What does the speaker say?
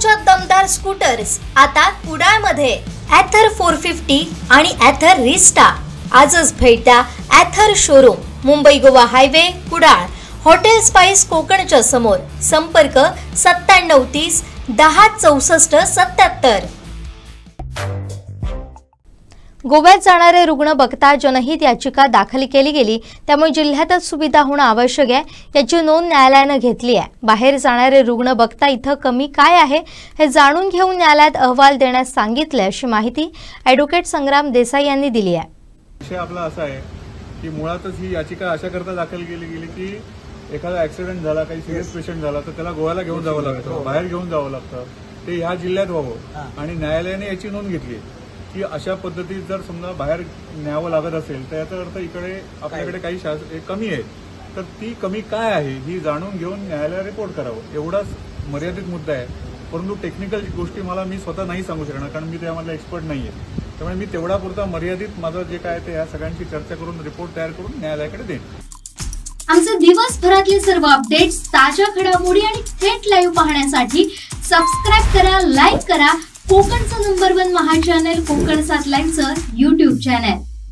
कोकणच्या दमदार स्कूटर्स आता कुडाळमध्ये ॲथर 450 आणि ॲथर रिस्टा। आजच भेट द्या Ather showroom, Mumbai Goa highway, Kudal, hotel spice कोकणच्या समोर। संपर्क 9730 10 64 77। गोव्यात जाणारे रुग्ण बघता जनहित याचिका दाखल केली गेली, त्यामुळे जिल्ह्यातच सुविधा होणं आवश्यक आहे याची नोंद न्यायालयाने घेतली आहे। बाहेर जाणारे रुग्ण बघता इथं कमी काय आहे हे जाणून घेऊन न्यायालयात अहवाल देण्यास सांगितले, अशी माहिती ॲडव्होकेट संग्राम देसाई यांनी दिली आहे। विषय आपला असा आहे की मुळातच ही याचिका अशा करता दाखल केली गेली की एखादा ॲक्सिडेंट झाला, काही सिरियस पेशंट झाला तर त्याला गोव्याला घेऊन जावं लागतं, बाहेर घेऊन जावं लागतं, ते ह्या जिल्ह्यात व्हावं। आणि न्यायालयाने याची नोंद घेतली की अशा पद्धतीत जर समजा बाहेर न्यावं लागत असेल तर याचा अर्थ इकडे आपल्याकडे काही कमी आहे, तर ती कमी काय आहे ही जाणून घेऊन न्यायालयाला रिपोर्ट करावं, एवढाच मर्यादित मुद्दा आहे। परंतु टेक्निकल गोष्टी मला मी स्वतः नाही सांगू शकणार, कारण मी त्यामधला एक्सपर्ट नाही आहे। त्यामुळे मी तेवढा पुरता मर्यादित माझं जे काय ते या सगळ्यांची चर्चा करून रिपोर्ट तयार करून न्यायालयाकडे देईन। आमचे दिवसभरातले सर्व अपडेट्स, ताज्या घडामोडी आणि थेट लाईव्ह पाहण्यासाठी सबस्क्राइब करा, लाईक करा कोकणचं नंबर 1 महा चॅनल कोकण 7 लाईनचं YouTube चॅनल।